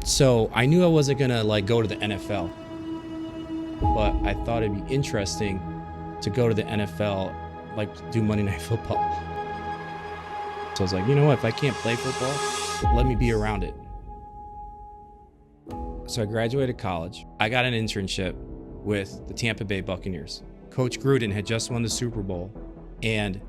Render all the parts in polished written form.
So I knew I wasn't gonna like go to the NFL, but I thought it'd be interesting to go to the NFL, like do Monday Night Football. So I was like, you know what, if I can't play football, let me be around it. So I graduated college. I got an internship with the Tampa Bay Buccaneers. Coach Gruden had just won the Super Bowl and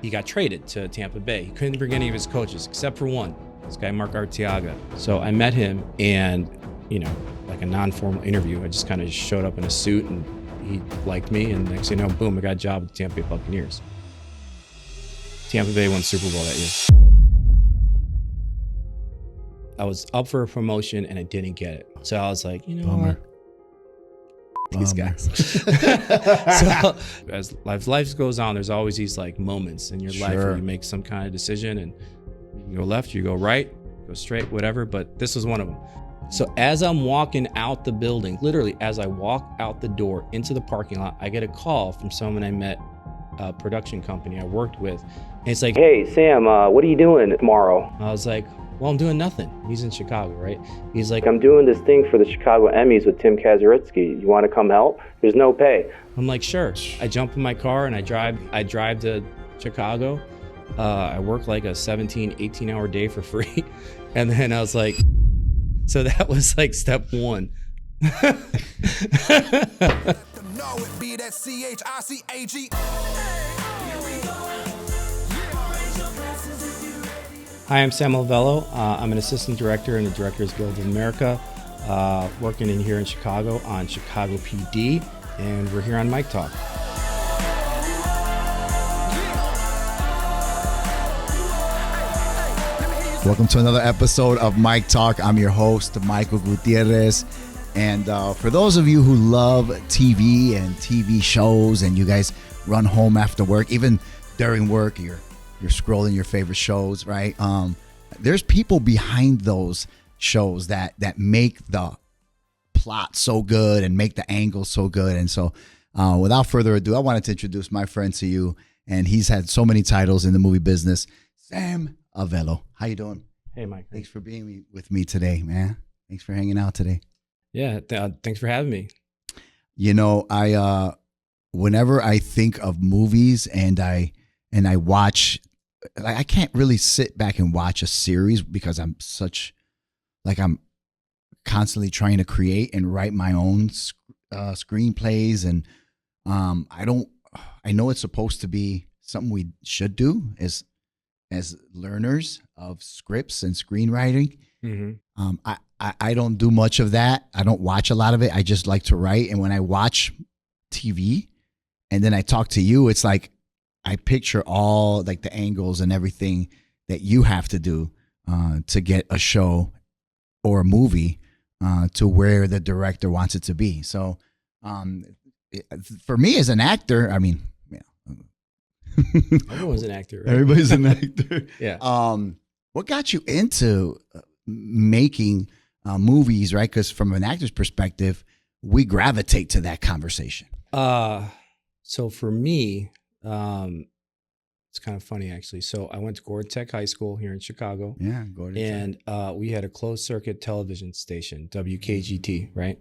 he got traded to Tampa Bay. He couldn't bring any of his coaches except for one, this guy, Mark Arteaga. So I met him and, you know, like a non-formal interview, I just kind of showed up in a suit and he liked me. And next thing you know, boom, I got a job with the Tampa Bay Buccaneers. Tampa Bay won Super Bowl that year. I was up for a promotion and I didn't get it. So I was like, you know what? These guys. So as life goes on, there's always these like moments in your life where you make some kind of decision and you go left, you go right, go straight, whatever. But this was one of them. So as I'm walking out the building, literally as I walk out the door into the parking lot, I get a call from someone I met, a production company I worked with. And it's like, hey, Sam, what are you doing tomorrow? I was like, well, I'm doing nothing. He's in Chicago, right? He's like, I'm doing this thing for the Chicago Emmys with Tim Kazuritsky. You want to come help? There's no pay. I'm like, sure. I jump in my car and I drive to Chicago. I work like a 17, 18-hour day for free. And then I was like, so that was like step one. Hi, I'm Sam Lavello. I'm an assistant director in the Directors Guild of America, working in here in Chicago on Chicago PD, and we're here on Mike Talk. Welcome to another episode of Mike Talk. I'm your host, Michael Gutierrez. And for those of you who love TV and TV shows and you guys run home after work, even during work, you're scrolling your favorite shows, right? There's people behind those shows that make the plot so good and make the angle so good. And so without further ado, I wanted to introduce my friend to you. And he's had so many titles in the movie business. Sam Lavello. How you doing? Hey, Mike. Thanks for being with me today, man. Thanks for hanging out today. Yeah, thanks for having me. You know, I whenever I think of movies and I watch, I can't really sit back and watch a series because I'm constantly trying to create and write my own screenplays, and I know it's supposed to be something we should do as learners of scripts and screenwriting. Mm-hmm. I don't do much of that. I don't watch a lot of it. I just like to write. And when I watch TV and then I talk to you, it's like I picture all like the angles and everything that you have to do to get a show or a movie to where the director wants it to be. So for me as an actor, I mean, everyone's an actor, right? Everybody's an actor. Yeah. What got you into making movies, right? Because from an actor's perspective, we gravitate to that conversation. So for me, it's kind of funny actually. So I went to Gordon Tech High School here in Chicago. Yeah, Gordon Tech. And we had a closed circuit television station, WKGT, right?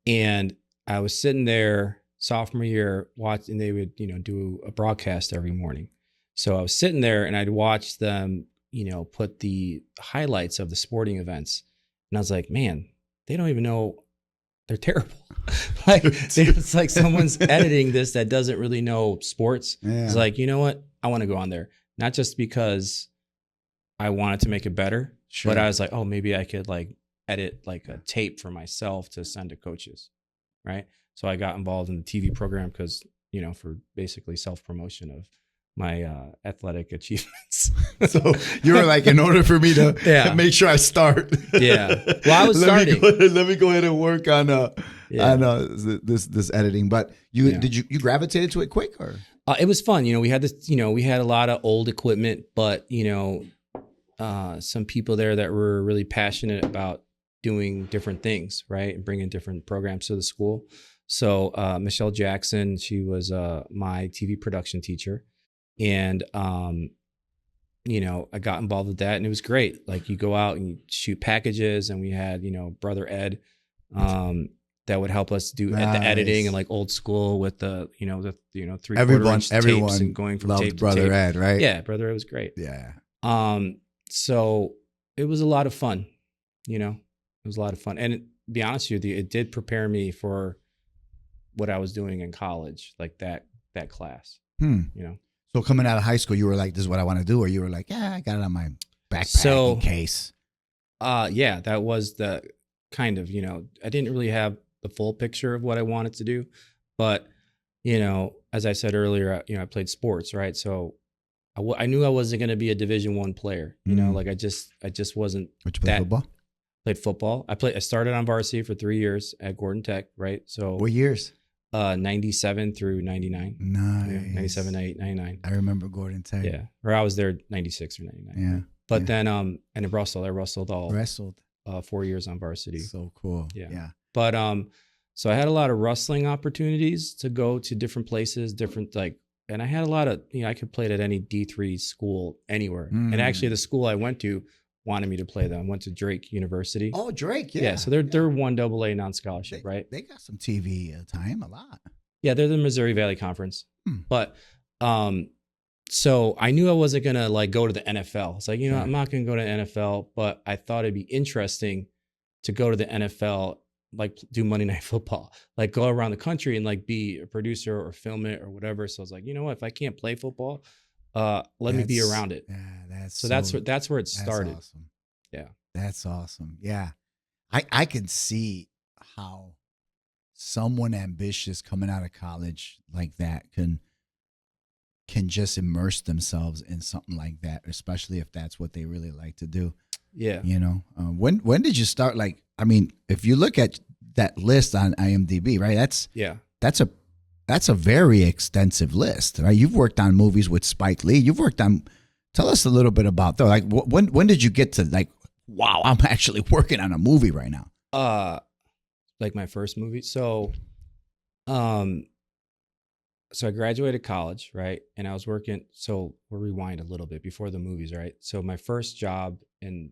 And I was sitting there sophomore year watching, they would, do a broadcast every morning. So I was sitting there and I'd watch them, put the highlights of the sporting events. And I was like, man, they don't even know, they're terrible. Like it's like someone's editing this that doesn't really know sports. Yeah. It's like, you know what? I want to go on there. Not just because I wanted to make it better, sure, but I was like, oh, maybe I could like edit like a tape for myself to send to coaches. Right. So I got involved in the TV program because, for basically self-promotion of my athletic achievements. So you were like, in order for me to make sure I start. Yeah. Well, I was starting. Let me go ahead and work on this editing. But did you gravitated to it quick or? It was fun. We had this, we had a lot of old equipment, but, some people there that were really passionate about doing different things, right? And bringing different programs to the school. So Michelle Jackson, she was my TV production teacher. And you know, I got involved with that, and it was great. Like, you go out and you shoot packages, and we had, you know, brother Ed, that would help us do the editing and like old school with the, you know, 3/4 inch tapes and going from loved tape to brother tape. Ed, right? Yeah, brother Ed was great. Yeah. So it was a lot of fun, you know, it was a lot of fun. And to be honest with you, it did prepare me for what I was doing in college, like that class, you know. So coming out of high school, you were like, this is what I want to do, or you were like, yeah, I got it on my backpack in case. Yeah, that was the kind of, you know, I didn't really have the full picture of what I wanted to do, but, you know, as I said earlier, you know, I played sports, right? So I knew I wasn't going to be a Division I player, you know, like I just wasn't. Did you play football? Played football. I started on varsity for 3 years at Gordon Tech, right? So what years? 97 through 99. Nice. Yeah, 97, 99. I remember Gordon Tech. Yeah. Or I was there 96 or 99. Yeah. But then, and in Russell, I wrestled 4 years on varsity. So cool. Yeah. But, so I had a lot of wrestling opportunities to go to different places, and I had a lot of, you know, I could play at any D3 school anywhere. And actually the school I went to wanted me to play them. I went to Drake University. Oh, Drake. Yeah. Yeah. So they're 1AA non-scholarship, right? They got some TV time, a lot. Yeah. They're the Missouri Valley Conference. But, so I knew I wasn't going to like go to the NFL. It's like, you know, I'm not going to go to NFL, but I thought it'd be interesting to go to the NFL, like do Monday Night Football, like go around the country and like be a producer or film it or whatever. So I was like, you know what, if I can't play football, let me be around it. Yeah, that's where it started. Awesome. Yeah. That's awesome. Yeah. I can see how someone ambitious coming out of college like that can just immerse themselves in something like that, especially if that's what they really like to do. Yeah. You know, when did you start? Like, I mean, if you look at that list on IMDb, right? That's a very extensive list, right? You've worked on movies with Spike Lee. Tell us a little bit about that. Like, when did you get to like, wow, I'm actually working on a movie right now? Like my first movie. So I graduated college, right? And I was working. So we'll rewind a little bit before the movies, right? So my first job and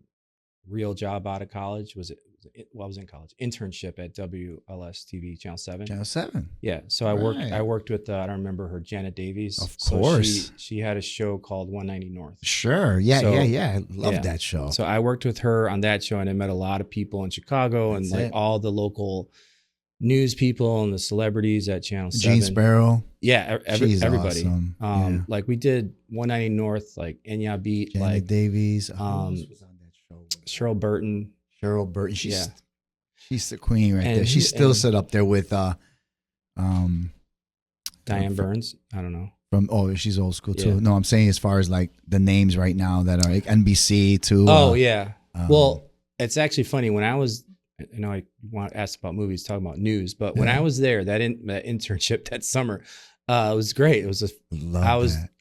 real job out of college I was in college, internship at WLS TV Channel 7. Channel 7. Yeah. So I worked with, I don't remember her, Janet Davies. Of course. So she had a show called 190 North. Sure. Yeah. I love that show. So I worked with her on that show, and I met a lot of people in Chicago. That's and like all the local news people and the celebrities at Channel 7. Gene Sparrow. Yeah, everybody. Awesome. Like we did 190 North, like Enya Beat, Janet like Davies. Cheryl Burton. Cheryl Burton. She's the queen right there. She's still set up there with Diane Burns. I don't know. She's old school too. Yeah. No, I'm saying as far as like the names right now that are like NBC too. Yeah. Well, it's actually funny when I was. I know I want to ask about movies, talk about news, but when I was there, that internship that summer, it was great. It was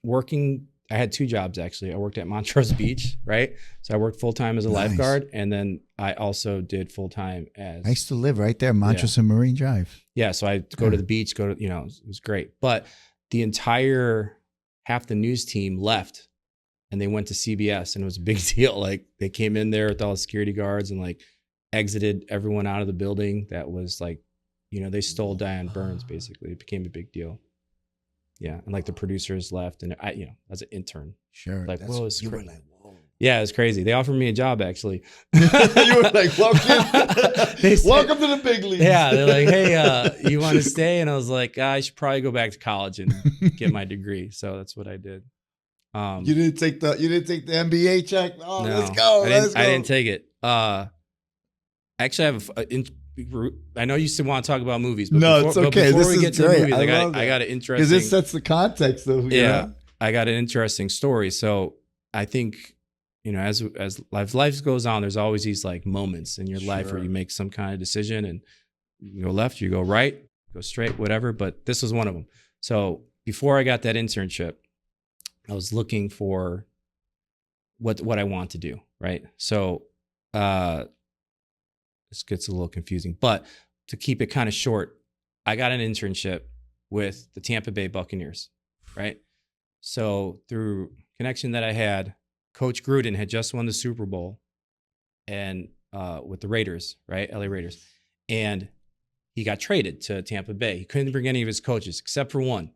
working. I had 2 jobs actually. I worked at Montrose Beach, right? So I worked full time as a lifeguard, and then I also did full time as. I used to live right there, Montrose and Marine Drive. Yeah, so I go to the beach, it was great. But the entire half the news team left, and they went to CBS, and it was a big deal. Like they came in there with all the security guards and like exited everyone out of the building. That was like, they stole Diane Burns basically. It became a big deal. Yeah, and like the producers left, and I, as an intern, sure, like whoa, you were like, whoa, yeah, it was crazy. They offered me a job actually. You were like, welcome to the big leagues. Yeah, they're like, hey, you want to stay? And I was like, I should probably go back to college and get my degree. So that's what I did. You didn't take the MBA check. Oh, no, let's go. I didn't take it. Actually, I have I know you still want to talk about movies, but it's okay. Before we get to the movies, I got an interesting, because it sets the context of I got an interesting story. So I think as life goes on, there's always these like moments in your life where you make some kind of decision, and you go left, you go right, go straight, whatever. But this was one of them. So before I got that internship, I was looking for what I want to do, right? So this gets a little confusing, but to keep it kind of short, I got an internship with the Tampa Bay Buccaneers, right? So through connection that I had, Coach Gruden had just won the Super Bowl and with the Raiders, right? LA Raiders. And he got traded to Tampa Bay. He couldn't bring any of his coaches except for one,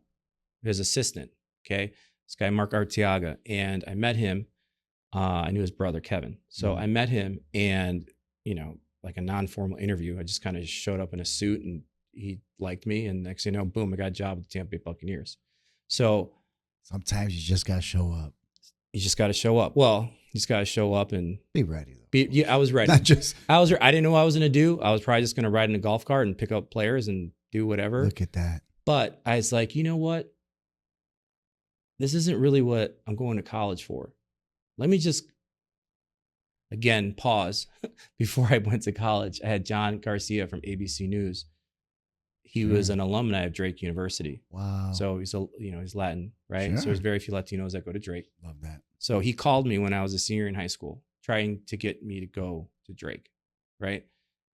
his assistant, okay? This guy, Mark Arteaga. And I met him. I knew his brother, Kevin. So I met him and, you know, like a non-formal interview. I just kind of showed up in a suit and he liked me. And next thing you know, boom, I got a job with the Tampa Bay Buccaneers. So sometimes you just got to show up. You just got to show up. Well, you just got to show up and be ready. Yeah, I was ready. Not just I didn't know what I was going to do. I was probably just going to ride in a golf cart and pick up players and do whatever. Look at that. But I was like, you know what? This isn't really what I'm going to college for. Let me just, again, pause. Before I went to college, I had John Garcia from ABC News. He was an alumni of Drake University. Wow. So he's Latin, right? So there's very few Latinos that go to Drake. Love that. So he called me when I was a senior in high school, trying to get me to go to Drake, right?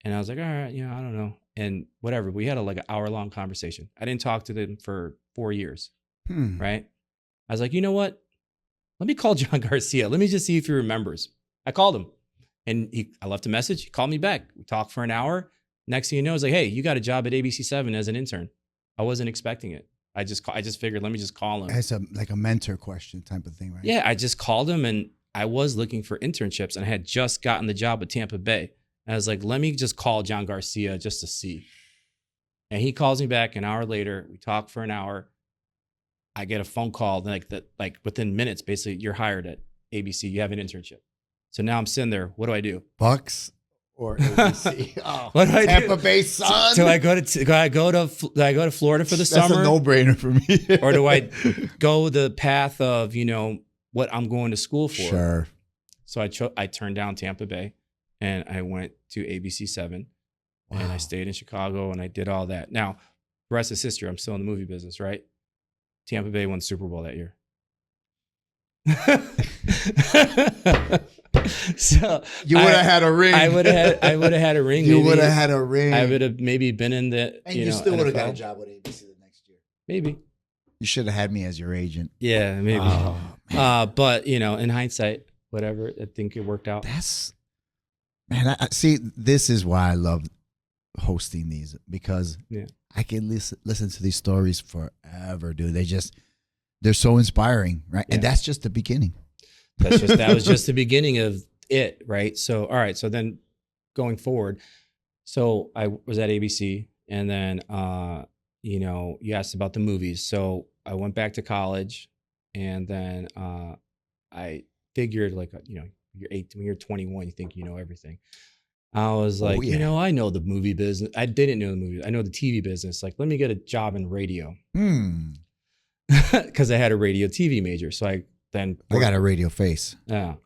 And I was like, all right, I don't know. And whatever, we had like an hour-long conversation. I didn't talk to them for 4 years, right? I was like, you know what? Let me call John Garcia. Let me just see if he remembers. I called him and I left a message. He called me back. We talked for an hour. Next thing you know, it's like, hey, you got a job at ABC7 as an intern. I wasn't expecting it. I just figured, let me just call him. It's like a mentor question type of thing, right? Yeah, I just called him and I was looking for internships and I had just gotten the job at Tampa Bay. And I was like, let me just call John Garcia just to see. And he calls me back an hour later. We talk for an hour. I get a phone call like within minutes, basically, you're hired at ABC. You have an internship. So now I'm sitting there. What do I do? Bucks or ABC? Oh, what do I Tampa do? Bay Sun. Do I go to Florida for the summer? That's a no-brainer for me. Or do I go the path of, what I'm going to school for? Sure. So I turned down Tampa Bay and I went to ABC7 and I stayed in Chicago and I did all that. Now, the rest is history. I'm still in the movie business, right? Tampa Bay won the Super Bowl that year. So you would have had a ring. I would have had a ring. You would have had a ring. I would have maybe been in the. And you still would have got a job with ABC the next year. Maybe. You should have had me as your agent. Yeah, maybe. Oh, but in hindsight, whatever, I think it worked out. I see. This is why I love hosting these because I can listen to these stories forever, dude. They're so inspiring, right? Yeah. And that's just the beginning. That was just the beginning of it, right? So, all right. So then going forward, so I was at ABC and then, you asked about the movies. So I went back to college and then I figured you're 18, when you're 21, you think you know everything. I was like, I know the movie business. I didn't know the movie. I know the TV business. Like, let me get a job in radio. Because I had a radio TV major. So I got a radio face. Yeah.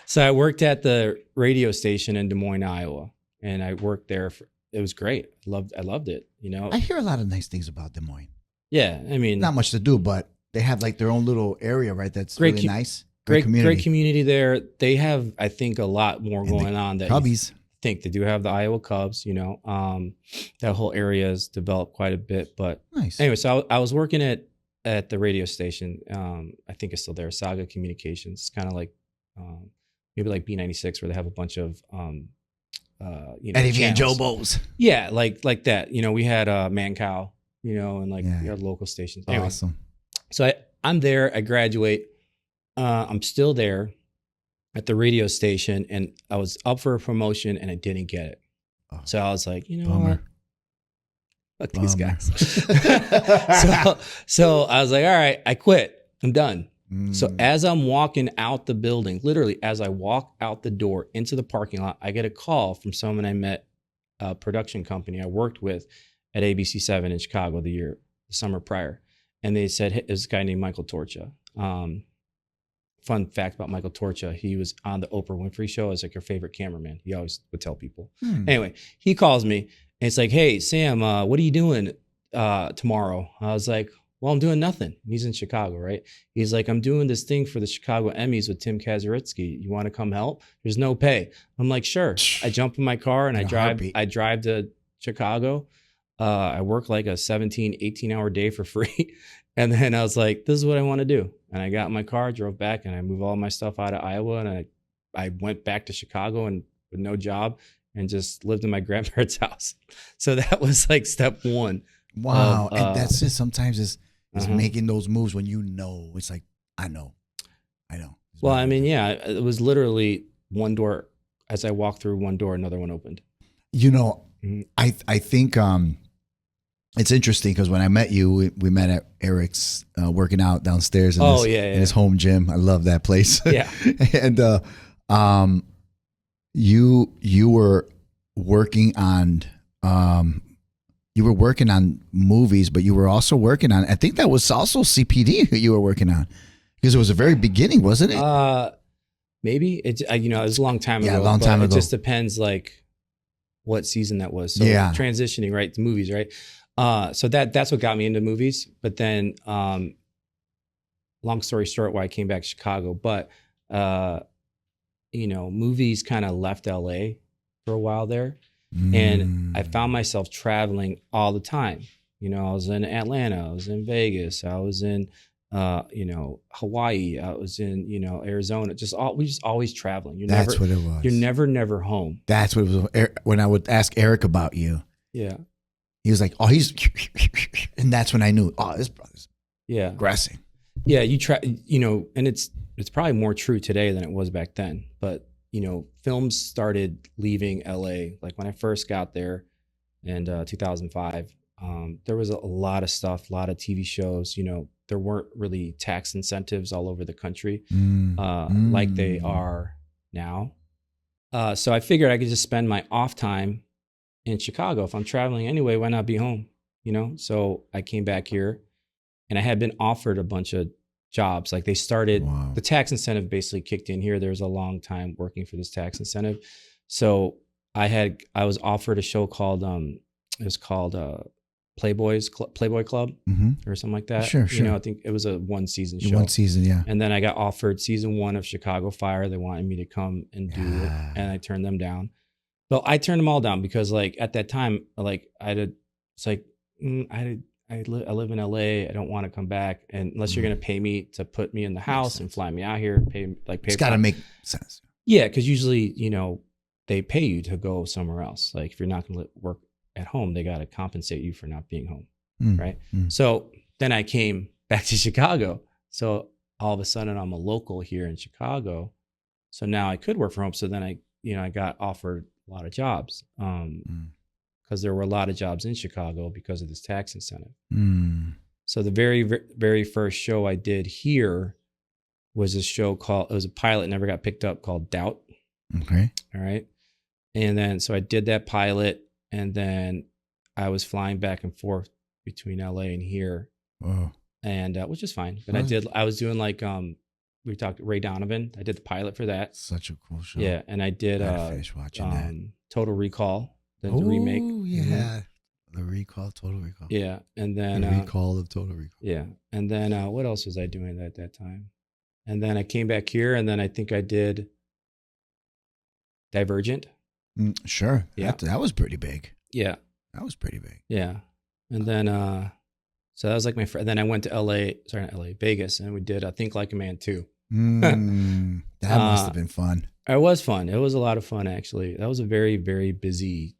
So I worked at the radio station in Des Moines, Iowa. And I worked there. It was great. I loved it. I hear a lot of nice things about Des Moines. Yeah. I mean, not much to do, but they have like their own little area, right? That's really nice. Great community there. They have, I think, a lot more going on. That Cubbies. They do have the Iowa Cubs. That whole area has developed quite a bit. But nice. Anyway, so I was working at the radio station. I think it's still there. Saga Communications. It's kind of like maybe like B96, where they have a bunch of Eddie V and Joe Bowes. Yeah, like that. We had Man Cow. And we had local stations. Anyway, awesome. So I'm there. I graduate. I'm still there at the radio station and I was up for a promotion and I didn't get it. Oh, so I was like, bummer. Fuck these guys. so I was like, all right, I quit. I'm done. So as I'm walking out the building, literally as I walk out the door into the parking lot, I get a call from someone I met, a production company I worked with at ABC7 in Chicago the summer prior. And they said, hey, there's a guy named Michael Torcha. Fun fact about Michael Torcha, he was on the Oprah Winfrey Show as like your favorite cameraman. He always would tell people. Anyway, he calls me and it's like, hey, Sam, what are you doing tomorrow? I was like, well, I'm doing nothing. He's in Chicago, right? He's like, I'm doing this thing for the Chicago Emmys with Tim Kazuritzky. You want to come help? There's no pay. I'm like, sure. I jump in my car and I drive to Chicago. I work like a 17, 18-hour day for free. And then I was like, this is what I want to do. And I got in my car, drove back, and I moved all my stuff out of Iowa, and I went back to Chicago and with no job and just lived in my grandparents' house. So that was like step one. Wow. And that's it. Sometimes it's making those moves when you know. It's like, I know. Well, I mean, yeah, it was literally one door. As I walked through one door, another one opened. You know, I think it's interesting because when I met you, we met at Eric's working out downstairs in, in his home gym. I love that place. Yeah. And you were working on movies, but you were also working on, I think that was also CPD you were working on, because it was the very beginning, wasn't it? Maybe it was a long time ago. Yeah, a long time ago. It just depends like what season that was. So transitioning right to movies, right? So that's what got me into movies. But then, long story short, why I came back to Chicago. But movies kind of left LA for a while there, and I found myself traveling all the time. I was in Atlanta, I was in Vegas, I was in Hawaii, I was in Arizona. We just always traveling. That's what it was. You're never home. That's what it was. When I would ask Eric about you, yeah, he was like, "Oh, he's," and that's when I knew, "Oh, this brother's aggressing." Yeah, and it's probably more true today than it was back then. But films started leaving LA. Like when I first got there in 2005, there was a lot of stuff, a lot of TV shows. There weren't really tax incentives all over the country like they are now. So I figured I could just spend my off time in Chicago. If I'm traveling anyway, why not be home? So I came back here, and I had been offered a bunch of jobs. Like they started, the tax incentive basically kicked in here. There was a long time working for this tax incentive. So I was offered a show called, it was called Playboy Club or something like that. Sure. I think it was a 1 season show. 1 season, yeah. And then I got offered season 1 of Chicago Fire. They wanted me to come and do it, and I turned them down. But I turned them all down because like at that time, like I live in LA. I don't want to come back, and unless you're going to pay me to put me in the house and fly me out here, pay. It's got to make sense. Yeah, because usually they pay you to go somewhere else. Like if you're not going to work at home, they got to compensate you for not being home, right? So then I came back to Chicago. So all of a sudden I'm a local here in Chicago. So now I could work from home. So then I got offered a lot of jobs. Because there were a lot of jobs in Chicago because of this tax incentive. So the very, very first show I did here was a show it was a pilot, never got picked up, called Doubt. Okay. All right. And then, so I did that pilot, and then I was flying back and forth between LA and here. Whoa. And which is fine. But I was doing like, we talked Ray Donovan. I did the pilot for that. Such a cool show. Yeah. And I did finish watching that. Total Recall. The remake. Oh, yeah. The Recall, Total Recall. Yeah. And then the Recall of Total Recall. Yeah. And then what else was I doing at that time? And then I came back here, and then I think I did Divergent. Sure. Yeah. That was pretty big. Yeah. That was pretty big. Yeah. And then so that was like then I went to Vegas, and we did I Think Like a Man 2. That must have been fun. It was fun. It was a lot of fun, actually. That was a very, very busy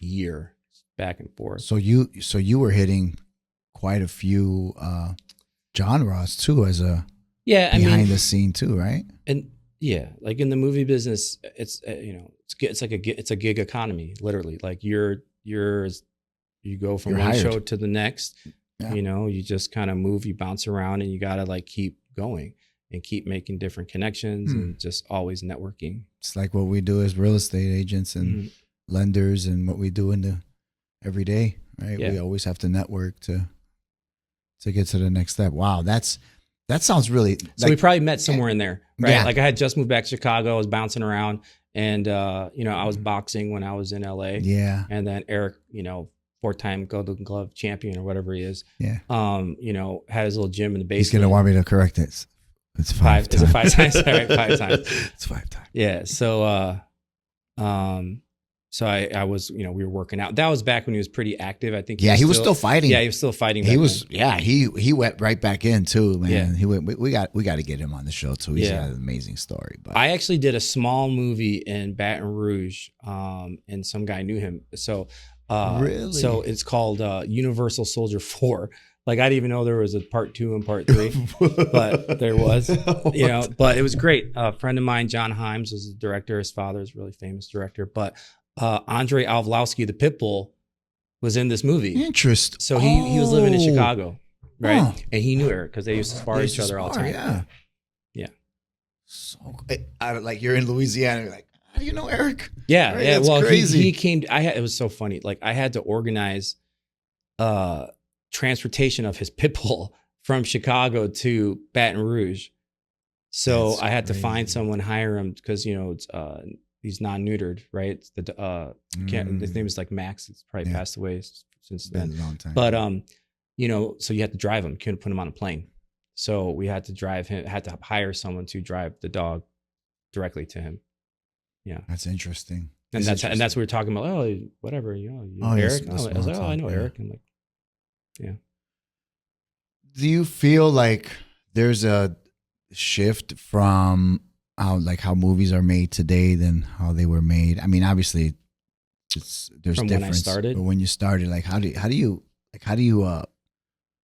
year, back and forth. So you were hitting quite a few genres too, as a behind the scene too, right? And yeah, like in the movie business, it's it's a gig economy, literally. Like you go from one show to the next. Yeah. You just kind of move, you bounce around, and you got to like keep going and keep making different connections and just always networking. It's like what we do as real estate agents and lenders, and what we do in the every day, right? Yeah. We always have to network to get to the next step. Wow, that sounds really. So we probably met somewhere in there, right? Yeah. Like I had just moved back to Chicago. I was bouncing around, and I was boxing when I was in LA. Yeah. And then Eric, 4-time Golden Glove champion or whatever he is. Yeah. Had his little gym in the basement. He's gonna want me to correct it. It's 5 times. Is it 5 times? All right, 5 times. It's 5 times. Yeah. So So I was, we were working out. That was back when he was pretty active. I think. He was still fighting. Yeah, he was still fighting. He went right back in too, man. Yeah. He went. We got to get him on the show too. He's got an amazing story. But I actually did a small movie in Baton Rouge, and some guy knew him. So really, so it's called Universal Soldier 4. Like, I didn't even know there was a part 2 and part 3, but there was, but it was great. A friend of mine, John Himes, was the director. His father is a really famous director, but Andre Avlowski, the Pitbull, was in this movie. Interesting. So he was living in Chicago, right? And he knew Eric because they used to spar each other all the time. Yeah. So like, you're in Louisiana, you're like, how do you know Eric? Yeah, right? yeah. Well, crazy. He came. It was so funny. Like, I had to organize transportation of his Pitbull from Chicago to Baton Rouge. So I had to find someone, hire him, because it's he's non-neutered, right? His name is like Max. It's probably passed away since then. Been a long time. But so you had to drive him. You couldn't put him on a plane. So we had to drive him. Had to hire someone to drive the dog directly to him. Yeah, that's interesting. And that's what we were talking about. Oh, whatever. Eric. I was like, I know Eric. I'm like, yeah. Do you feel like there's a shift from how movies are made today than how they were made? I mean, obviously, there's from difference. When I started, but when you started, like, how do you you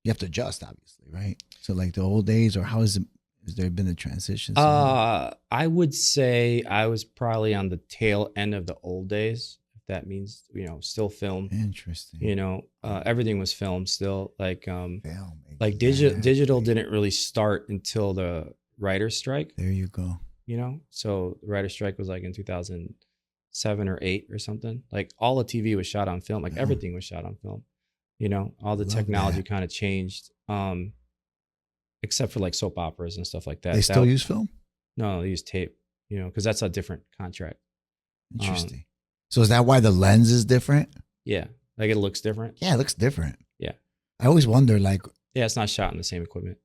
have to adjust, obviously, right? So, like, the old days, or has there been a transition? I would say I was probably on the tail end of the old days. If that means, still film. Interesting. Everything was filmed still. Like digital didn't really start until the writer's strike. There you go. So the writer's strike was like in 2007 or 8 or something. Like, all the TV was shot on film. Like, everything was shot on film. All the technology kind of changed. Except for like soap operas and stuff like that. They still use film? No, they use tape, because that's a different contract. Interesting. So is that why the lens is different? Yeah. Like, it looks different. Yeah, it looks different. Yeah. I always wonder, like... Yeah, it's not shot in the same equipment.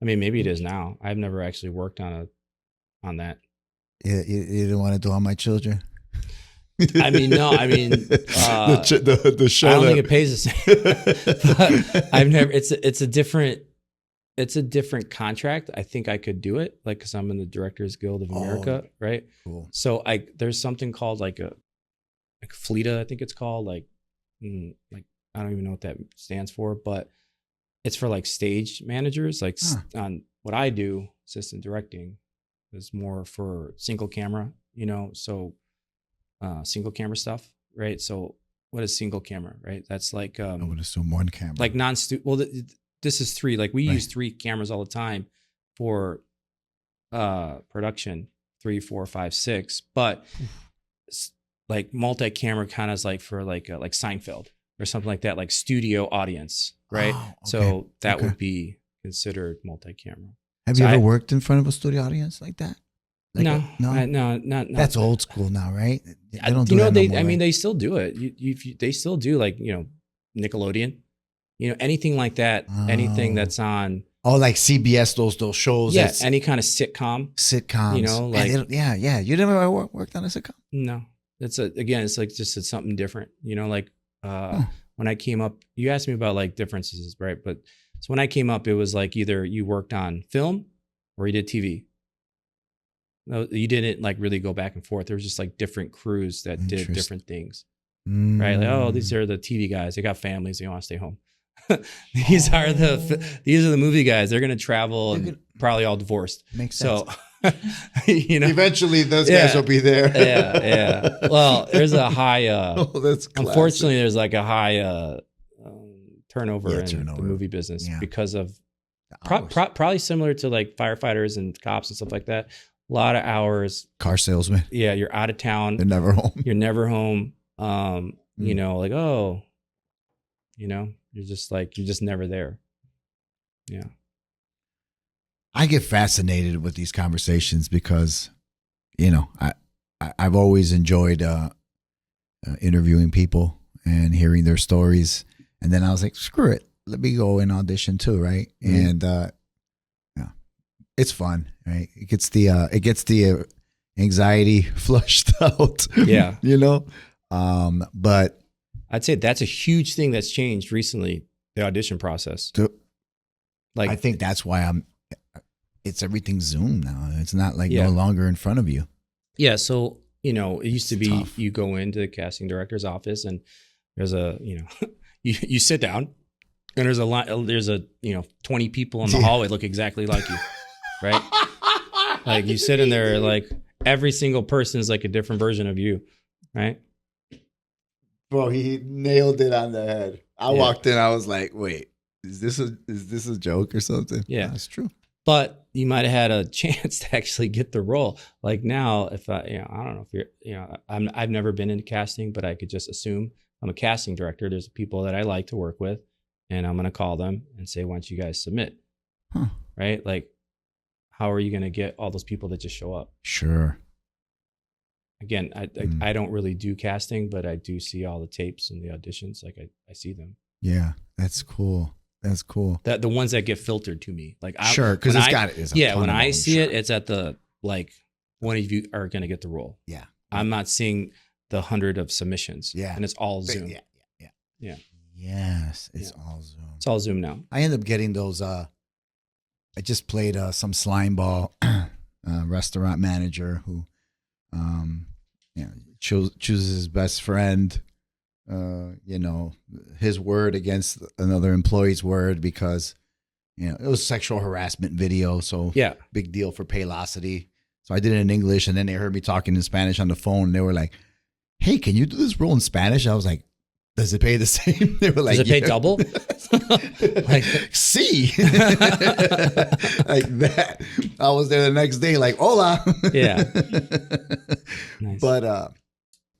I mean, maybe it is now. I've never actually worked on that. You didn't want to do On My Children? I mean, no. I mean, the show. I don't think it pays the same. But I've never. It's a different contract. I think I could do it, like, because I'm in the Directors Guild of America, right? Cool. So there's something called like FLETA, I think it's called. Like I don't even know what that stands for, but it's for like stage managers. Like on what I do, assistant directing, is more for single camera. So single camera stuff, right? So what is single camera, right? That's like I would assume one camera, like this is 3. Like, we use 3 cameras all the time for production, 3, 4, 5, 6. But like, multi-camera kind of is like for like Seinfeld or something like that, like studio audience, right? Oh, okay. So that would be considered multi-camera. Have you ever worked in front of a studio audience like that? Like no. That's old school now, right? They don't do that no more, I mean, they still do it. They still do, like, Nickelodeon. Anything like that, anything that's on. Oh, like CBS, those shows. Yeah, any kind of sitcoms. Like, yeah. You never worked on a sitcom? No, it's like just something different. Like when I came up, you asked me about like differences, right? But so when I came up, it was like either you worked on film or you did TV. No, you didn't like really go back and forth. There was just like different crews that did different things, right? Like, these are the TV guys. They got families. They want to stay home. These are the movie guys. They're gonna travel and probably all divorced. Makes sense. So, eventually those guys will be there. Yeah. Well, there's a high. That's classic. Unfortunately, there's like a high turnover in the movie business because of probably similar to like firefighters and cops and stuff like that. A lot of hours. Car salesman. Yeah, you're out of town. They're never home. You're never home. You're just never there. Yeah. I get fascinated with these conversations because, I've always enjoyed interviewing people and hearing their stories. And then I was like, screw it. Let me go and audition too, right? Mm-hmm. And it's fun, right? It gets the anxiety flushed out. Yeah. You know? But I'd say that's a huge thing that's changed recently, the audition process. I think that's why it's everything Zoom now. It's not like Yeah. no longer in front of you. Yeah. So, it used to be tough. you go into the casting director's office and there's you sit down and there's a lot, 20 people in the hallway look exactly like you, right? Like you sit in there, like every single person is like a different version of you, right? Bro, he nailed it on the head. I walked in, I was like, wait, is this a joke or something? Yeah. That's true. But you might have had a chance to actually get the role. Like now, if I don't know if you're, I've never been into casting, but I could just assume I'm a casting director. There's people that I like to work with, and I'm going to call them and say, why don't you guys submit? Huh. Right? Like, how are you going to get all those people that just show up? Sure. Again, I don't really do casting, but I do see all the tapes and the auditions. Like I see them. Yeah, that's cool. That's cool. The ones that get filtered to me, like sure, because when I see it, it's at the like one of you are going to get the role. Yeah, I'm not seeing the 100 of submissions. Yeah, and it's all Zoom. Yeah. Yes, it's all Zoom. It's all Zoom now. I end up getting those. I just played some slime ball restaurant manager who, chooses his best friend. His word against another employee's word because, it was sexual harassment video. So yeah, big deal for Paylocity. So I did it in English and then they heard me talking in Spanish on the phone. And they were like, hey, can you do this role in Spanish? I was like, does it pay the same? They were like, does it pay double? Like, see, like that. I was there the next day, like, hola. Yeah. Nice.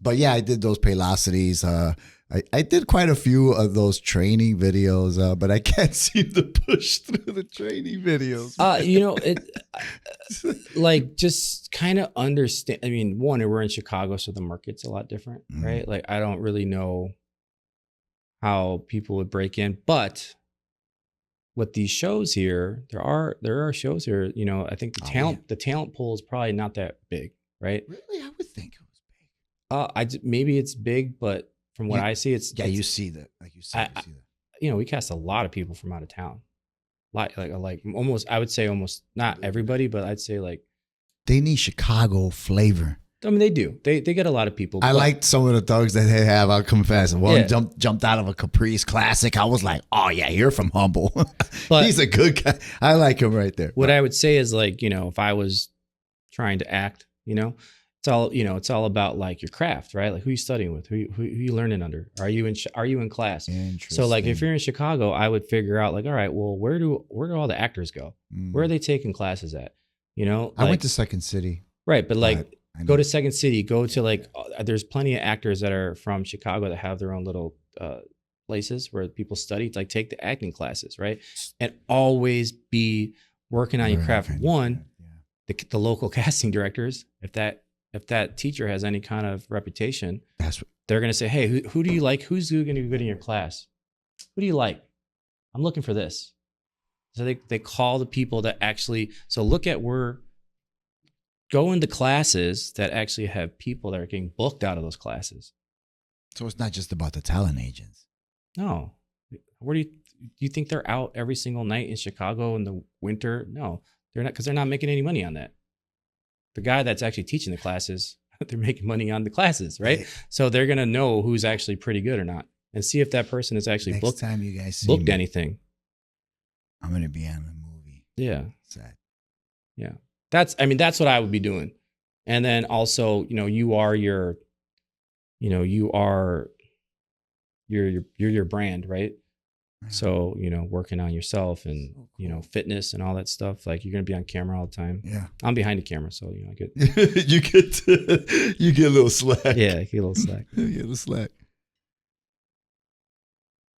But yeah, I did those Paylocities. I did quite a few of those training videos, but I can't seem to push through the training videos. Like just kind of understand. I mean, one, we're in Chicago, so the market's a lot different, right? Like I don't really know how people would break in, but with these shows here, there are shows here. I think the talent pool is probably not that big, right? Really, I would think it was big. Maybe it's big, but from what I see, you see that, like you said, you see that. We cast a lot of people from out of town, like almost. I would say almost not everybody, but I'd say like they need Chicago flavor. I mean, they do. They get a lot of people. I liked some of the thugs that they have. I'll confess. One jumped out of a Caprice Classic. I was like, oh yeah, you're from Humble. But he's a good guy. I like him right there. What I would say is like, if I was trying to act, it's all about like your craft, right? Like who you studying with, who you learning under. Are you in class? So like if you're in Chicago, I would figure out like, all right, well, where do all the actors go? Where are they taking classes at? I went to Second City. Right, but like. Go to Second City. Go to like. There's plenty of actors that are from Chicago that have their own little places where people study. Like take the acting classes, right? And always be working on your craft. One, the local casting directors. If that teacher has any kind of reputation, they're gonna say, hey, who do you like? Who's going to be good in your class? Who do you like? I'm looking for this. So they call the people that actually. So look at where. Go into classes that actually have people that are getting booked out of those classes. So it's not just about the talent agents. No. Where do you think they're out every single night in Chicago in the winter? No, they're not, because they're not making any money on that. The guy that's actually teaching the classes, they're making money on the classes, right? So they're going to know who's actually pretty good or not and see if that person is actually Next time you guys booked anything. I'm going to be on the movie. Yeah. Sad. Yeah. That's what I would be doing. And then also, you are your brand, right? So, working on yourself and, fitness and all that stuff. Like you're going to be on camera all the time. Yeah. I'm behind the camera. So, I get, you get a little slack. Yeah. I get a little slack. You get a little slack.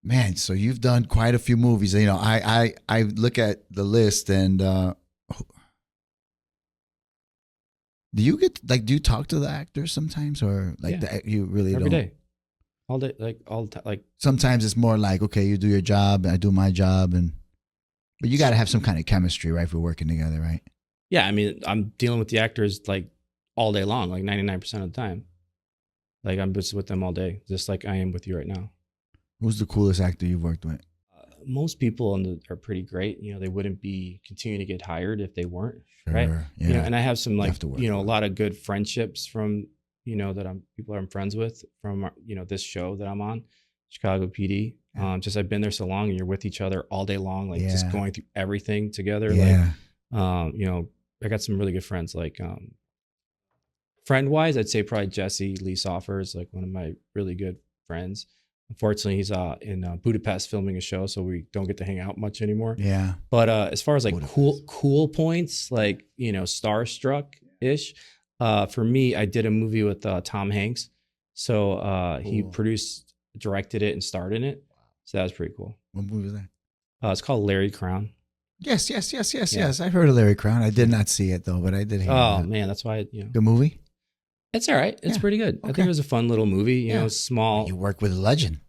Man, so you've done quite a few movies. I look at the list and, do you talk to the actors sometimes or you really every don't? day, all day, like all the time, like sometimes it's more like, okay, you do your job, I do my job. But you got to have some kind of chemistry, right? If we're working together, right? Yeah. I mean, I'm dealing with the actors like all day long, like 99% of the time. Like I'm just with them all day, just like I am with you right now. Who's the coolest actor you've worked with? Most people are pretty great. You know, they wouldn't be continuing to get hired if they weren't, Sure, right? yeah. You know, and I have some, like, have to work you know, a hard. lot of good friendships from, you know, that people I'm friends with from, you know, this show that I'm on, Chicago PD. Yeah. Just I've been there so long, and you're with each other all day long, like just Yeah. going through everything together. Yeah. Like, you know, I got some really good friends. Like, friend wise, I'd say probably Jesse Lee Soffer is like one of my really good friends. Unfortunately, he's in Budapest filming a show, so we don't get to hang out much anymore. Yeah. But as far as like Budapest. cool points, like, you know, starstruck ish, for me, I did a movie with Tom Hanks. So he Cool. produced, directed it, and starred in it. So that was pretty cool. What movie was that? It's called Larry Crown. Yes. Yeah. I've heard of Larry Crown. I did not see it though, but I did hear Oh that. man, that's why, you know, Good movie? it's all right. It's Yeah. pretty good. I Okay. think it was a fun little movie. You Yeah. know, small. You work with a legend.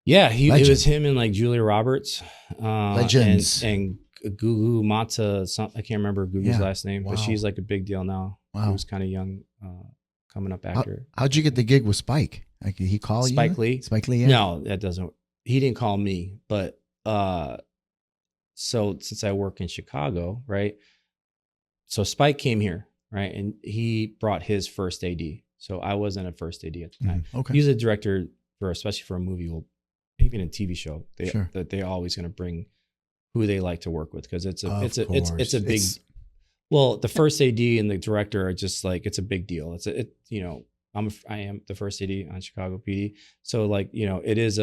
Yeah, it Legend. was him and like Julia Roberts, Legends. and Gugu Mata. I can't remember Gugu's Yeah. last name, Wow. but she's like a big deal now. Wow. He was kind of young, coming up actor. How'd you get the gig with Spike? Like, did he call you? Spike Lee. Spike Lee, yeah. No, that doesn't. He didn't call me, but so since I work in Chicago, right? So Spike came here, right, and he brought his first AD. So I wasn't a first AD at the time. Okay. He's a director for, especially for a movie, well, even a TV show, Sure. that they're always going to bring who they like to work with, because it's a Of it's a big. course. Well, the first AD and the director are just like, it's a big deal. You know, I am the first AD on Chicago PD, so like, you know, it's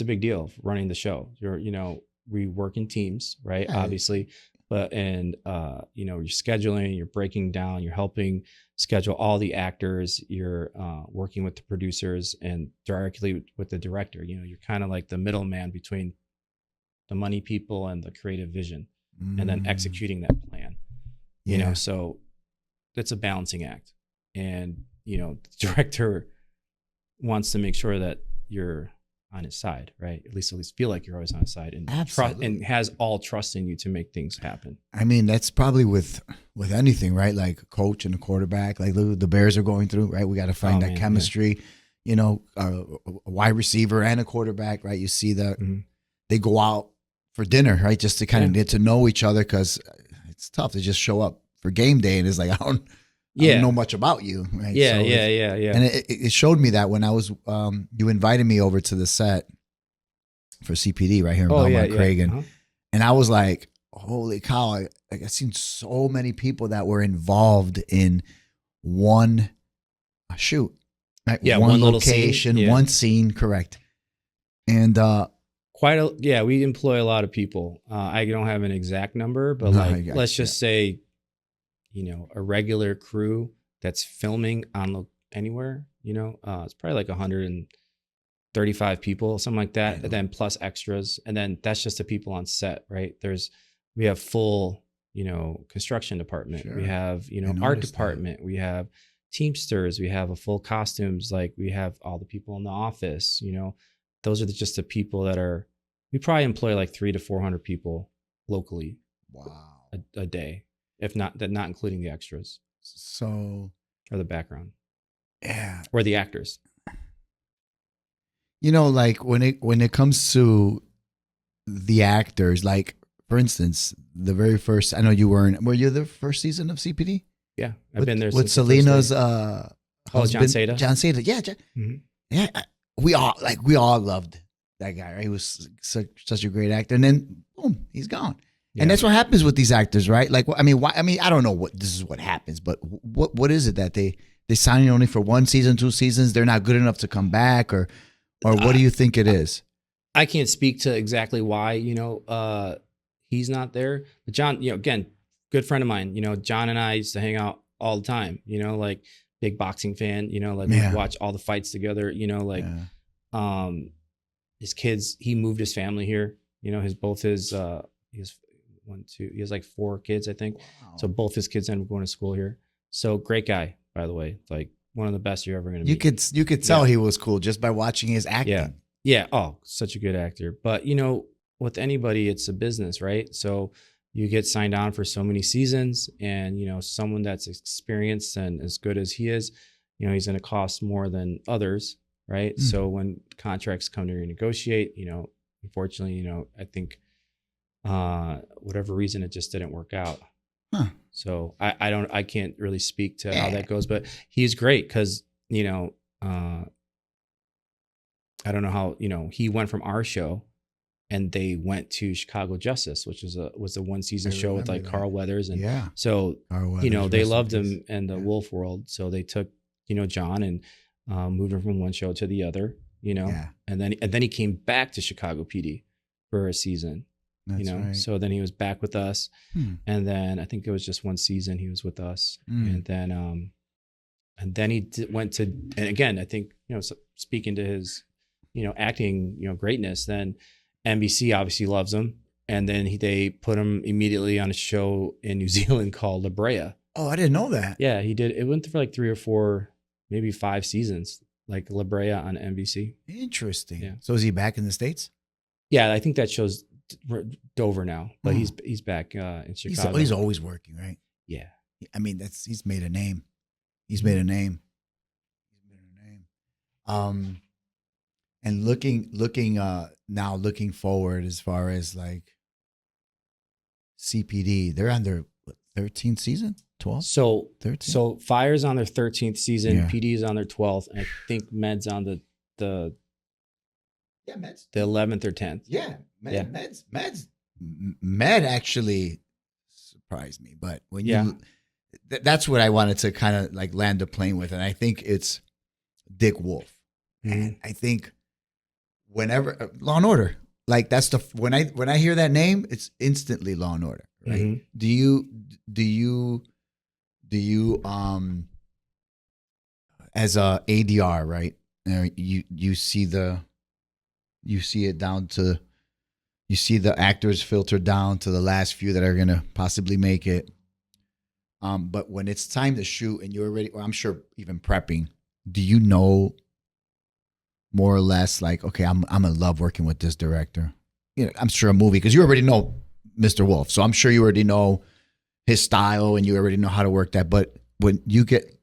a big deal running the show. You know, we work in teams, right? Yeah. Obviously, but you know, you're scheduling, you're breaking down, you're helping schedule all the actors, you're working with the producers and directly with the director. You know, you're kind of like the middleman between the money people and the creative vision, and then executing that plan. You know, so it's a balancing act, and you know, the director wants to make sure that you're on his side, right? At least feel like you're always on his side, and Absolutely. and has all trust in you to make things happen. I mean, that's probably with anything, right? Like a coach and a quarterback, like the Bears are going through, right? We got to find that chemistry, you know, a wide receiver and a quarterback, right? You see that they go out for dinner, right? Just to kind of get to know each other, because it's tough to just show up for game day and it's like, I don't know much about you, right? Yeah, So yeah. And it showed me that when I was, you invited me over to the set for CPD right here in Belmont Craig, and I was like, holy cow! I've seen so many people that were involved in one shoot, right? Yeah, one little scene. location, one scene, correct. And we employ a lot of people. I don't have an exact number, but let's just say, you know, a regular crew that's filming on anywhere, you know, it's probably like 135 people, something like that, and then plus extras, and then that's just the people on set, right? We have full, you know, construction department. Sure. We have, you know, art department. We have Teamsters. We have a full costumes. Like, we have all the people in the office. You know, those are just the people that are. We probably employ like 300 to 400 people locally. Wow. A day, if not including the extras. So. Or the background. Yeah. Or the actors. You know, like when it comes to the actors, like, for instance, the very first, I know you were you the first season of CPD? Yeah, I've been there with since Selena's John Seda. John Seda, yeah, yeah. We all loved that guy. Right? He was such a great actor, and then boom, he's gone. Yeah. And that's what happens with these actors, right? Like, I mean, why? I mean, I don't know what this is. What happens, but what is it that they sign you only for 1 season, 2 seasons? They're not good enough to come back, or what do you think it is? I can't speak to exactly why, you know, he's not there. But John, you know, again, good friend of mine. You know, John and I used to hang out all the time. You know, like, big boxing fan. You know, like, we watch all the fights together. You know, like, his kids. He moved his family here. You know, he has like 4 kids, I think. Wow. So both his kids ended up going to school here. So great guy, by the way. Like, one of the best you're ever going to meet. You could tell he was cool just by watching his acting. Yeah. Oh, such a good actor. But, you know, with anybody, it's a business, right? So you get signed on for so many seasons, and someone that's experienced and as good as he is, he's going to cost more than others, right? So when contracts come to renegotiate, unfortunately, I think whatever reason, it just didn't work out. So I can't really speak to how that goes, but he's great because I don't know how he went from our show. And they went to Chicago Justice, which was a one season show with like Carl Weathers. And so, they loved him in the Wolf world. So they took, John and moved him from one show to the other, and then he came back to Chicago PD for a season, right. So then he was back with us. And then I think it was just one season he was with us. And then he went to, and again, I think, speaking to his, acting, greatness, then NBC obviously loves him, and then they put him immediately on a show in New Zealand called La Brea. Oh, I didn't know that. Yeah, he did. It went for like 3 or 4, maybe 5 seasons, like La Brea on NBC. Interesting. Yeah. So is he back in the States? Yeah, I think that show's over now, but he's back in Chicago. He's always working, right? Yeah. I mean, he's made a name. He's made a name. And looking forward as far as like CPD, they're on their 13th season, 12th. So 13th? So Fire's on their 13th season. Yeah. PD is on their 12th, and I think Med's on the Meds. The 11th or 10th. Yeah, Meds. Med actually surprised me, but when that's what I wanted to kind of like land the plane with, and I think it's Dick Wolf. And I think whenever Law and Order, like that's when I hear that name, it's instantly Law and Order, right? Do you as a ADR, right? You see it down to, you see the actors filter down to the last few that are gonna possibly make it. But when it's time to shoot and you're already, or I'm sure even prepping, do you know more or less like, okay, I'm gonna love working with this director? I'm sure a movie, because you already know Mr. Wolf, so I'm sure you already know his style and you already know how to work that. But when you get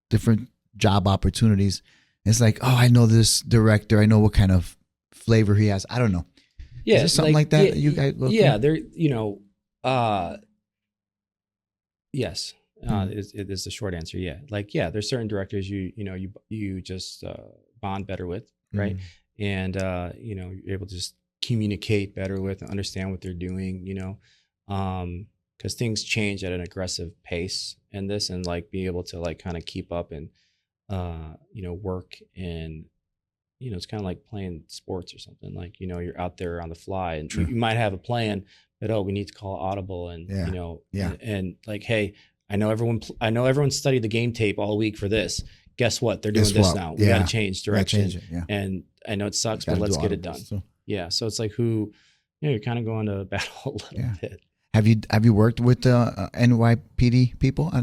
different job opportunities, it's like, oh, I know this director, I know what kind of flavor he has. I don't know. Yeah, is there something like that that you guys look at? There, yes. It is the short answer. Yeah, there's certain directors you just bond better with, right? And you're able to just communicate better with and understand what they're doing, because things change at an aggressive pace in this, and like be able to like kind of keep up and work, and it's kind of like playing sports or something. Like you're out there on the fly, and you might have a plan, but we need to call audible, and and like, hey, I know everyone studied the game tape all week for this. Guess what? They're doing this now. We got to change direction. And I know it sucks, but let's get it done. So. Yeah. So it's like you're kind of going to battle a little bit. Have you worked with NYPD people?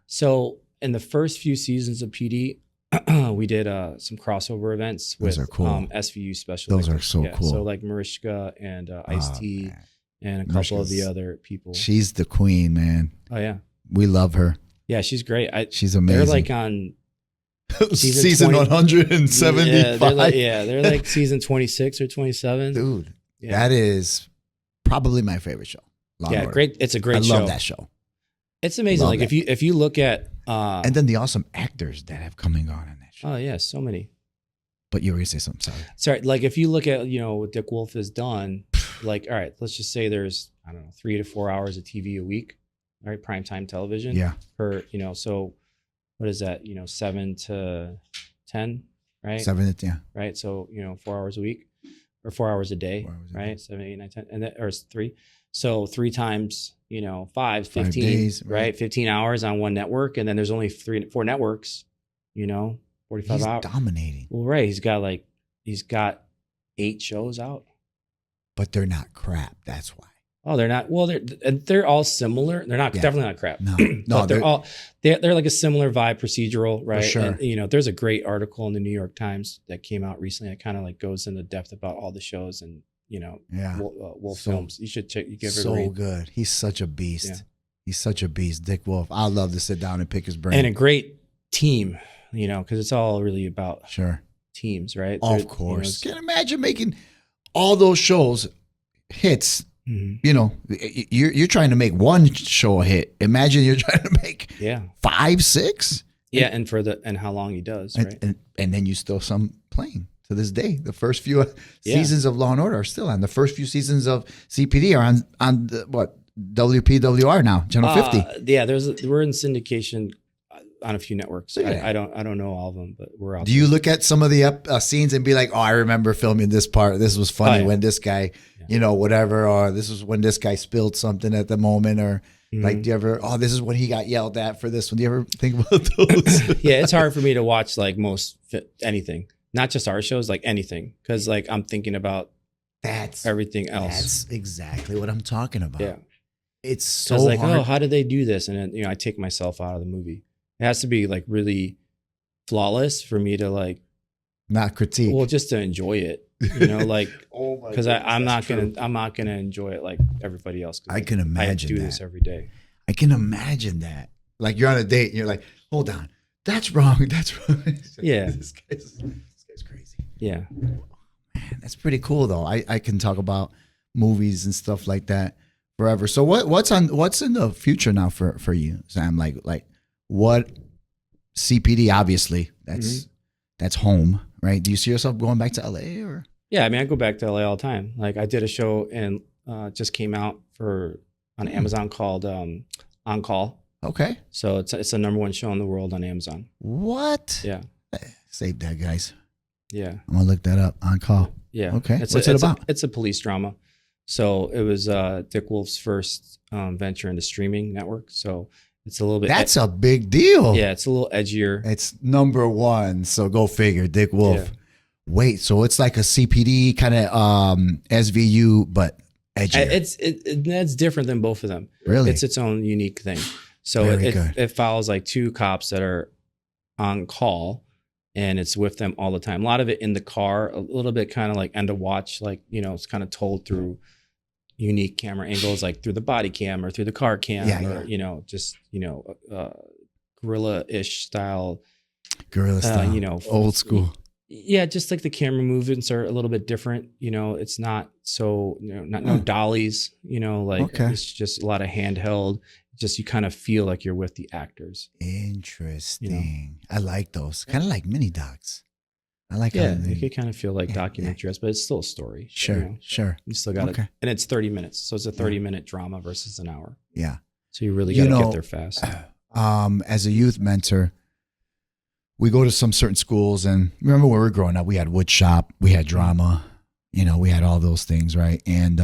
So in the first few seasons of PD, we did some crossover events with SVU special. Those are so cool. So like Mariska and Ice-T and a couple of the other people. She's the queen, man. Oh yeah. We love her. Yeah, she's great. She's amazing. They're like on season 175. They're like season 26 or 27. Dude, that is probably my favorite show. Great. It's a great show. I love that show. It's amazing. Love like if you look at and then the awesome actors that have come and gone in that show. Oh yeah, so many. But you were gonna say something. Sorry. Like if you look at what Dick Wolf has done, like all right, let's just say there's 3 to 4 hours of TV a week. All right, primetime television. Yeah. So what is that? 7 to 10, right? 7 to 10. Right. So 4 hours a week, or 4 hours a day, right? 7, 8, 9, 10, and that, or 3. So 3 times 5, 15, 5 days, right? 15 hours on one network, and then there's only 4 networks. 45 He's hours. Dominating. Well, right. He's got 8 shows out. But they're not crap. That's why. Oh, they're not. Well, they're all similar. They're not definitely not crap. No, but they're like a similar vibe, procedural, right? For sure. And, there's a great article in the New York Times that came out recently that kind of like goes into depth about all the shows and Wolf So- Films. You should check. You give it a So read. good. He's such a beast. Yeah. He's such a beast. Dick Wolf. I'd love to sit down and pick his brain. And a great team, because it's all really about Sure. teams, right? Of course. Can you imagine making all those shows hits? Mhm. You're trying to make one show a hit. Imagine you're trying to make Yeah, 5, 6, yeah, and how long he does, right? and then you still some playing to this day. The first few Yeah. seasons of Law and Order are still on. The first few seasons of CPD are on WPWR now, Channel 50. Yeah, we're in syndication on a few networks. Yeah. I don't know all of them, but we're out. Do you look at some of the scenes and be like, "Oh, I remember filming this part. This was funny Oh, yeah. when this guy, whatever, or this was when this guy spilled something at the moment, or like, do you ever? Oh, this is when he got yelled at for this one. Do you ever think about those? Yeah, it's hard for me to watch like anything, not just our shows, like anything, because like I'm thinking about That's everything else. That's exactly what I'm talking about. Yeah, It's so so like, hard. oh, how did they do this? And then I take myself out of the movie. It has to be like really flawless for me to like, Not critique. well, just to enjoy it, like, oh my because I'm not gonna enjoy it like everybody else. 'Cause I can imagine I do that. this every day. I can imagine that. Like you're on a date and you're like, hold on, that's wrong. That's wrong. Yeah. This guy's crazy. Yeah. Man, that's pretty cool though. I can talk about movies and stuff like that forever. So what's in the future now for you, Sam? Like what CPD, obviously that's home, right? Do you see yourself going back to LA or? Yeah, I mean, I go back to LA all the time. Like I did a show and just came out on Amazon called On Call. Okay. So it's the #1 show in the world on Amazon. What? Yeah. Save that, guys. Yeah. I'm gonna look that up. On Call. Yeah. Okay. What's it about? It's a police drama. So it was Dick Wolf's first venture into streaming network. So it's a little bit. That's a big deal. Yeah, it's a little edgier. It's #1. So go figure. Dick Wolf. Yeah. Wait, so it's like a CPD kind of SVU, but edgier. It's different than both of them. Really? It's its own unique thing. So Very good. it follows like 2 cops that are on call, and it's with them all the time. A lot of it in the car, a little bit kind of like end of watch, like, it's kind of told through unique camera angles, like through the body cam or through the car cam, guerrilla-ish style. Guerrilla style. Old school. Yeah, just like the camera movements are a little bit different. It's not so, no dollies, Okay. it's just a lot of handheld. Just you kind of feel like you're with the actors. Interesting. I like those. Kind of like mini docs. I like Yeah, how you could kind of feel like documentary, but it's still a story. Sure, sure. You still got Okay. it. And it's 30 minutes. So it's a 30-minute drama versus an hour. Yeah. So you really got to get there fast. As a youth mentor, we go to some certain schools, and remember when we were growing up, we had wood shop, we had drama, we had all those things, right? And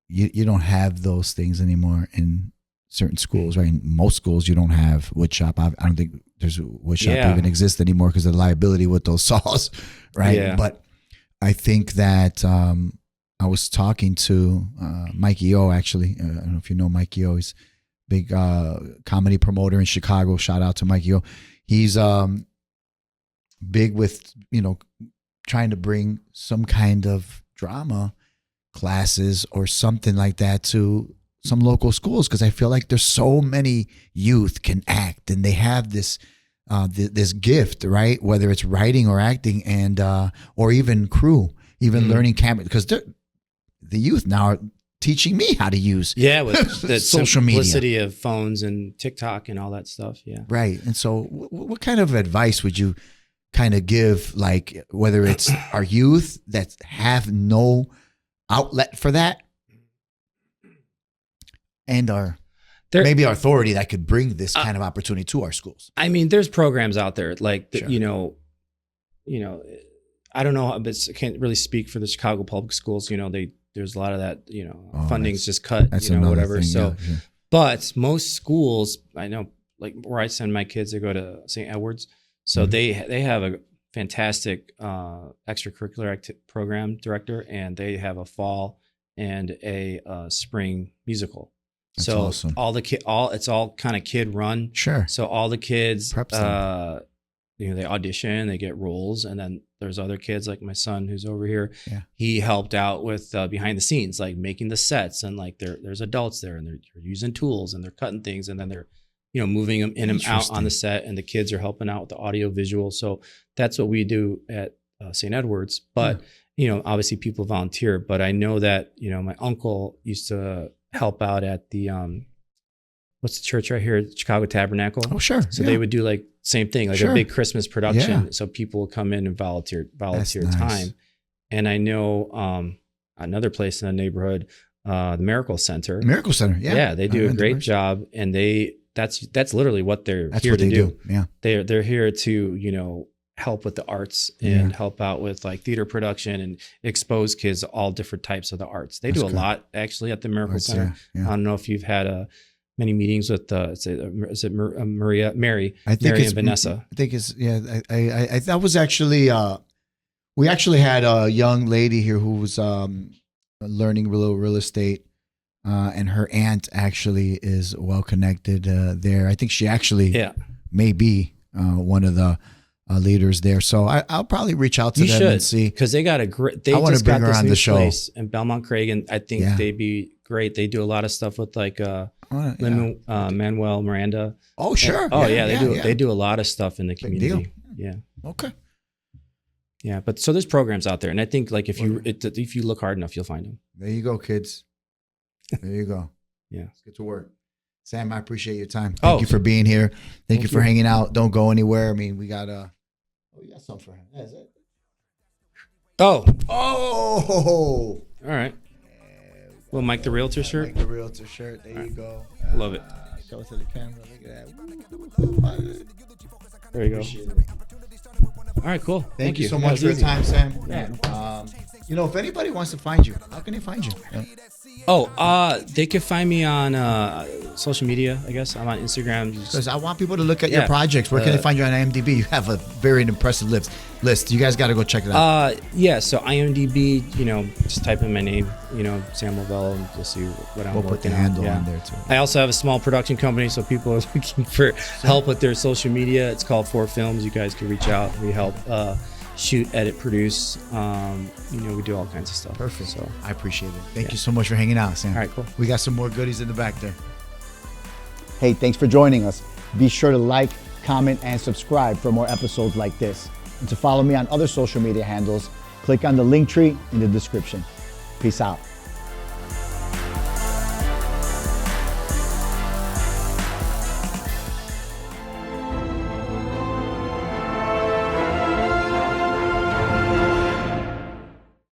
you don't have those things anymore in certain schools, right? In most schools, you don't have wood shop. I don't think there's a wood shop even exists anymore because of the liability with those saws, right? Yeah. But I think that I was talking to Mikey O, actually. I don't know if you know Mikey O. He's a big comedy promoter in Chicago. Shout out to Mikey O. He's big with, trying to bring some kind of drama classes or something like that to some local schools, because I feel like there's so many youth can act and they have this this gift, right? Whether it's writing or acting, and or even crew, even learning camera, because the youth now are teaching me how to use with the social media, simplicity of phones and TikTok and all that stuff. Yeah. Right. And so what kind of advice would you kind of give, like whether it's our youth that have no outlet for that, and maybe our authority that could bring this kind of opportunity to our schools? I mean, there's programs out there like, Sure. I don't know, but I can't really speak for the Chicago public schools. There's a lot of that, funding's just cut, That's whatever. thing, So, yeah. but most schools, I know, like where I send my kids, they go to St. Edward's. So they have a fantastic extracurricular program director, and they have a fall and a spring musical. That's so awesome. It's all kind of kid run. Sure. So all the kids, Prep them. they audition, they get roles, and then there's other kids like my son who's over here. Yeah. He helped out with behind the scenes, like making the sets, and like there's adults there and they're using tools and they're cutting things and then they're, you know, moving them in and out on the set, and the kids are helping out with the audio visual. So that's what we do at St. Edward's. But, you know, obviously people volunteer, but I know that, you know, my uncle used to help out at the, what's the church right here? Chicago Tabernacle. Oh, sure. So they would do like same thing, like a big Christmas production. Yeah. So people would come in and volunteer That's time. nice. And I know another place in the neighborhood, the Miracle Center. Miracle Center, yeah. Yeah, they do a great job, and that's literally what they're here to do. Yeah. They're here to, you know, help with the arts and help out with like theater production and expose kids to all different types of the arts. They do a lot actually at the Miracle Center. Yeah. I don't know if you've had many meetings with is it Mary and Vanessa? I think it's I that was actually we actually had a young lady here who was learning real estate, and her aunt actually is well connected there. I think she actually may be one of the leaders there. So I'll probably reach out to them and see, because they got a great. They just got this new place in Belmont Craig, and I think they'd be great. They do a lot of stuff with like Manuel Miranda. Oh sure. They do a lot of stuff in the community. Yeah. Okay. Yeah, but so there's programs out there, and I think like if you look hard enough, you'll find them. There you go, kids. There you go. Yeah. Let's get to work. Sam, I appreciate your time. Thank you for being here. Thank you for hanging out. Don't go anywhere. I mean, we got we got something for him. That's it. Oh. All right. Well, Mike the Realtor shirt. Mike the Realtor shirt. There you go. Love it. Show it to the camera. Look at that. There you go. All right, cool. Thank you so much for your time, Sam. Yeah. You know, if anybody wants to find you, how can they find you? They can find me on social media, I guess. I'm on Instagram. Because I want people to look at your projects. Where can they find you on IMDb? You have a very impressive list. You guys got to go check it out. So IMDb, you know, just type in my name, you know, Sam Lovell, and you'll see what I'm working on. We'll put the handle on there too. I also have a small production company, so people are looking for help with their social media. It's called 4 Films. You guys can reach out. We help shoot, edit, produce. You know, we do all kinds of stuff. Perfect. So I appreciate it. Thank you so much for hanging out, Sam. All right, cool. We got some more goodies in the back there. Hey, thanks for joining us. Be sure to like, comment, and subscribe for more episodes like this. And to follow me on other social media handles, click on the link tree in the description. Peace out.